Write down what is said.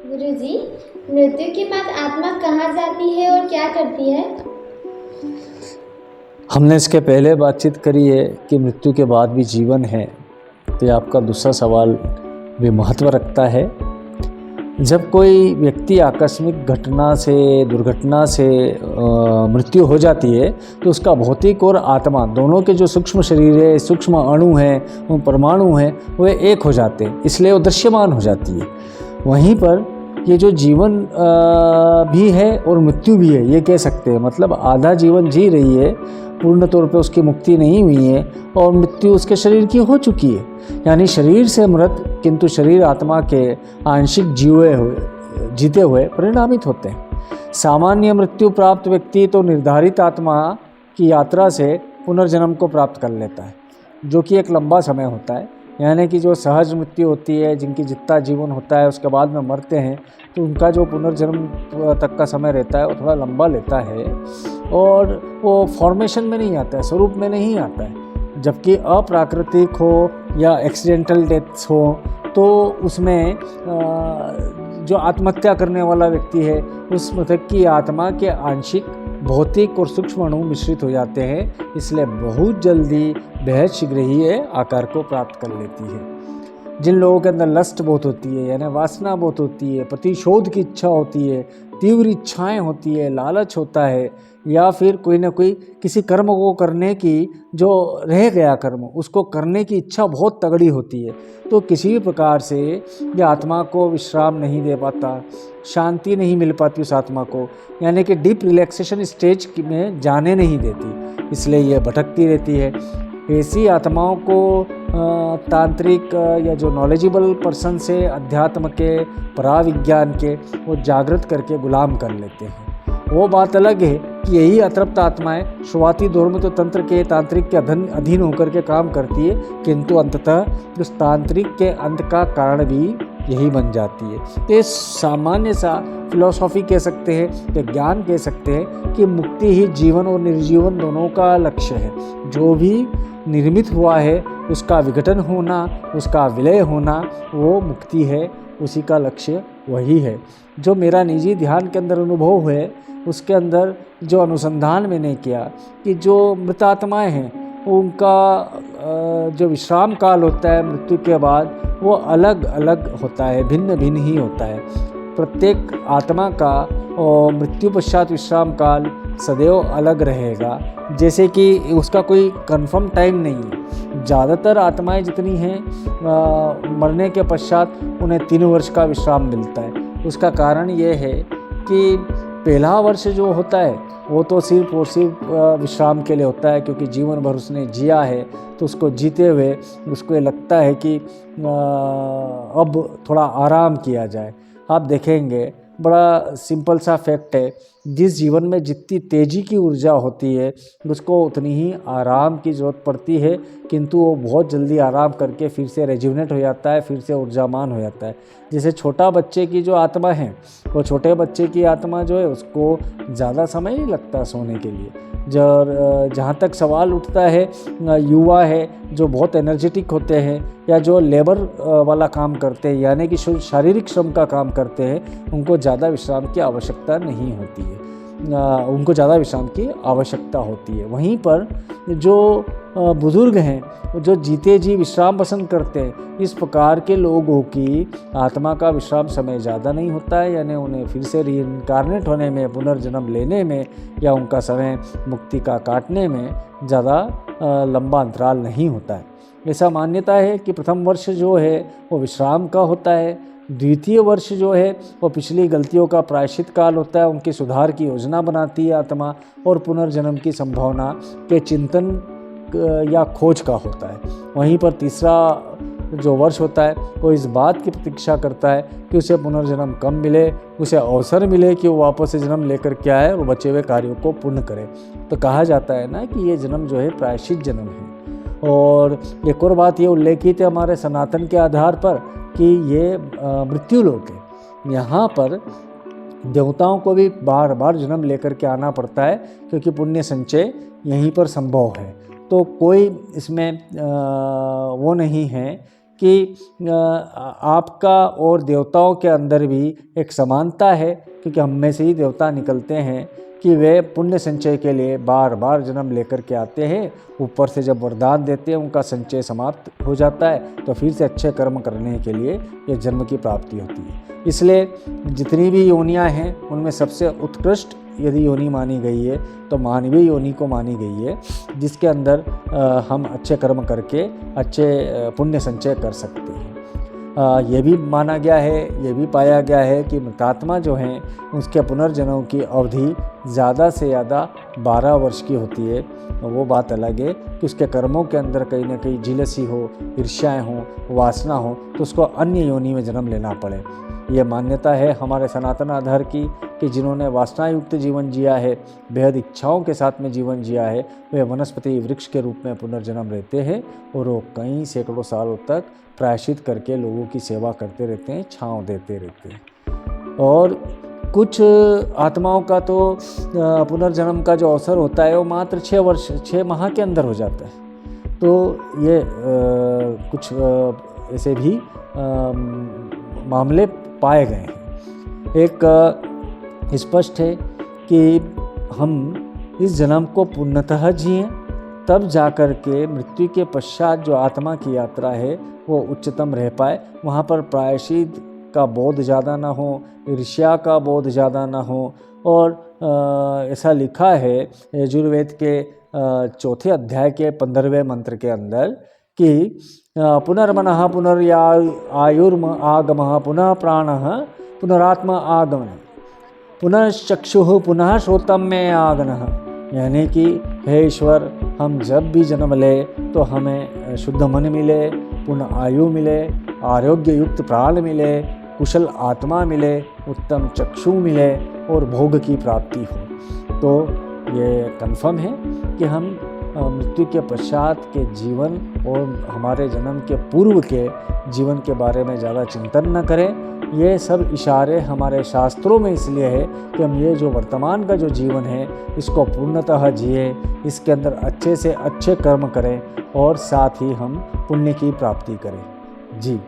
गुरुजी, मृत्यु के बाद आत्मा कहाँ जाती है और क्या करती है? हमने इसके पहले बातचीत करी है कि मृत्यु के बाद भी जीवन है, तो ये आपका दूसरा सवाल भी महत्व रखता है। जब कोई व्यक्ति आकस्मिक घटना से, दुर्घटना से मृत्यु हो जाती है तो उसका भौतिक और आत्मा दोनों के जो सूक्ष्म शरीर है, सूक्ष्म अणु हैं, वो परमाणु हैं, वे एक हो जाते हैं, इसलिए वो दृश्यमान हो जाती है। वहीं पर ये जो जीवन भी है और मृत्यु भी है, ये कह सकते हैं। मतलब आधा जीवन जी रही है, पूर्ण तौर पे उसकी मुक्ति नहीं हुई है और मृत्यु उसके शरीर की हो चुकी है। यानी शरीर से मृत, किंतु शरीर आत्मा के आंशिक जीते हुए परिणामित होते हैं। सामान्य मृत्यु प्राप्त व्यक्ति तो निर्धारित आत्मा की यात्रा से पुनर्जन्म को प्राप्त कर लेता है, जो कि एक लंबा समय होता है। यानी कि जो सहज मृत्यु होती है, जिनकी जितना जीवन होता है उसके बाद में मरते हैं, तो उनका जो पुनर्जन्म तक का समय रहता है वो थोड़ा लंबा लेता है और वो फॉर्मेशन में नहीं आता है, स्वरूप में नहीं आता है। जबकि अप्राकृतिक हो या एक्सीडेंटल डेथ्स हो तो उसमें जो आत्महत्या करने वाला व्यक्ति है, उस मृतक की आत्मा के आंशिक भौतिक और सूक्ष्म अणु मिश्रित हो जाते हैं, इसलिए बहुत जल्दी बेहद शीघ्र ही ये आकार को प्राप्त कर लेती है। जिन लोगों के अंदर लस्ट बहुत होती है, यानी वासना बहुत होती है, प्रतिशोध की इच्छा होती है, तीव्र इच्छाएं होती है, लालच होता है, या फिर कोई ना कोई किसी कर्म को करने की, जो रह गया कर्म उसको करने की इच्छा बहुत तगड़ी होती है, तो किसी भी प्रकार से ये आत्मा को विश्राम नहीं दे पाता, शांति नहीं मिल पाती उस आत्मा को, यानी कि डीप रिलैक्सेशन स्टेज में जाने नहीं देती, इसलिए ये भटकती रहती है। ऐसी आत्माओं को तांत्रिक या जो नॉलेजेबल पर्सन से अध्यात्म के, पराविज्ञान के, वो जागृत करके गुलाम कर लेते हैं। वो बात अलग है कि यही अतृप्त आत्माएं शुरुआती दौर में तो तंत्र के, तांत्रिक के अधीन होकर के काम करती है, किंतु अंततः उस तांत्रिक के अंत का कारण भी यही बन जाती है। तो ये सामान्य सा फिलॉसफी कह सकते हैं या ज्ञान कह सकते हैं कि मुक्ति ही जीवन और निर्जीवन दोनों का लक्ष्य है। जो भी निर्मित हुआ है उसका विघटन होना, उसका विलय होना, वो मुक्ति है, उसी का लक्ष्य वही है। जो मेरा निजी ध्यान के अंदर अनुभव है, उसके अंदर जो अनुसंधान मैंने किया कि जो मृतात्माएं हैं उनका जो विश्राम काल होता है मृत्यु के बाद, वो अलग अलग होता है, भिन्न भिन्न ही होता है। प्रत्येक आत्मा का और मृत्यु पश्चात विश्राम काल सदैव अलग रहेगा, जैसे कि उसका कोई कंफर्म टाइम नहीं है। ज़्यादातर आत्माएं जितनी हैं मरने के पश्चात उन्हें 3 वर्ष का विश्राम मिलता है। उसका कारण ये है कि पहला वर्ष जो होता है वो तो सिर्फ और सिर्फ विश्राम के लिए होता है, क्योंकि जीवन भर उसने जिया है, तो उसको जीते हुए उसको ये लगता है कि अब थोड़ा आराम किया जाए। आप देखेंगे, बड़ा सिंपल सा फैक्ट है, जिस जीवन में जितनी तेज़ी की ऊर्जा होती है उसको उतनी ही आराम की ज़रूरत पड़ती है, किंतु वो बहुत जल्दी आराम करके फिर से रेजुविनेट हो जाता है, फिर से ऊर्जामान हो जाता है। जैसे छोटा बच्चे की जो आत्मा है, वो छोटे बच्चे की आत्मा जो है उसको ज़्यादा समय नहीं लगता सोने के लिए। जहाँ तक सवाल उठता है, युवा है जो बहुत एनर्जेटिक होते हैं या जो लेबर वाला काम करते हैं, यानी कि शारीरिक श्रम का काम करते हैं, उनको ज़्यादा विश्राम की आवश्यकता नहीं होती है, उनको ज़्यादा विश्राम की आवश्यकता होती है। वहीं पर जो बुज़ुर्ग हैं, जो जीते जी विश्राम पसंद करते हैं, इस प्रकार के लोगों की आत्मा का विश्राम समय ज़्यादा नहीं होता है, यानी उन्हें फिर से रीइंकारनेट होने में, पुनर्जन्म लेने में या उनका समय मुक्ति का काटने में ज़्यादा लंबा अंतराल नहीं होता है। ऐसा मान्यता है कि प्रथम वर्ष जो है वो विश्राम का होता है, द्वितीय वर्ष जो है वो पिछली गलतियों का प्रायश्चित काल होता है, उनकी सुधार की योजना बनाती है आत्मा, और पुनर्जन्म की संभावना के चिंतन या खोज का होता है। वहीं पर तीसरा जो वर्ष होता है वो इस बात की प्रतीक्षा करता है कि उसे पुनर्जन्म कम मिले, उसे अवसर मिले कि वो वापस से जन्म लेकर के आए और बचे हुए कार्यों को पूर्ण करे। तो कहा जाता है ना कि ये जन्म जो है प्रायश्चित जन्म है। और एक और बात ये उल्लेखित है हमारे सनातन के आधार पर कि ये मृत्यु लोक है। यहाँ पर देवताओं को भी बार बार जन्म लेकर के आना पड़ता है, क्योंकि पुण्य संचय यहीं पर संभव है। तो कोई इसमें वो नहीं है कि आपका और देवताओं के अंदर भी एक समानता है, क्योंकि हम में से ही देवता निकलते हैं कि वे पुण्य संचय के लिए बार बार जन्म लेकर के आते हैं। ऊपर से जब वरदान देते हैं, उनका संचय समाप्त हो जाता है तो फिर से अच्छे कर्म करने के लिए ये जन्म की प्राप्ति होती है। इसलिए जितनी भी योनियां हैं उनमें सबसे उत्कृष्ट यदि योनि मानी गई है तो मानवीय योनि को मानी गई है, जिसके अंदर हम अच्छे कर्म करके अच्छे पुण्य संचय कर सकते हैं। ये भी माना गया है, ये भी पाया गया है कि मृतात्मा जो हैं उसके पुनर्जन्म की अवधि ज़्यादा से ज़्यादा 12 वर्ष की होती है। वो बात अलग है कि उसके कर्मों के अंदर कहीं ना कहीं जिलसी हो, ईर्ष्याएँ हों, वासना हो तो उसको अन्य योनि में जन्म लेना पड़े। ये मान्यता है हमारे सनातन आधार की कि जिन्होंने वासनायुक्त जीवन जिया है, बेहद इच्छाओं के साथ में जीवन जिया है, वे वनस्पति वृक्ष के रूप में पुनर्जन्म रहते हैं और वो कई सैकड़ों सालों तक प्रायश्चित करके लोगों की सेवा करते रहते हैं, छांव देते रहते हैं। और कुछ आत्माओं का तो पुनर्जन्म का जो अवसर होता है वो मात्र 6 माह के अंदर हो जाता है। तो ये कुछ ऐसे भी मामले पाए गए हैं। एक स्पष्ट है कि हम इस जन्म को पूर्णतः जिएं, तब जाकर के मृत्यु के पश्चात जो आत्मा की यात्रा है वो उच्चतम रह पाए। वहाँ पर प्रायश्चित का बोध ज़्यादा ना हो, ईर्ष्या का बोध ज़्यादा ना हो। और ऐसा लिखा है यजुर्वेद के 4 अध्याय के 15वें मंत्र के अंदर कि पुनर्मनः पुनर्यायुर्म आगमः पुनः प्राणः पुनरात्मा आगमन पुनश्चक्षुः पुनः श्रोतम में आगनः। यानी कि हे ईश्वर, हम जब भी जन्म ले तो हमें शुद्ध मन मिले, पुनः आयु मिले, आरोग्य युक्त प्राण मिले, कुशल आत्मा मिले, उत्तम चक्षु मिले और भोग की प्राप्ति हो। तो ये कन्फर्म है कि हम मृत्यु के पश्चात के जीवन और हमारे जन्म के पूर्व के जीवन के बारे में ज़्यादा चिंतन न करें। ये सब इशारे हमारे शास्त्रों में इसलिए है कि हम ये जो वर्तमान का जो जीवन है इसको पूर्णतः जिए, इसके अंदर अच्छे से अच्छे कर्म करें और साथ ही हम पुण्य की प्राप्ति करें। जी।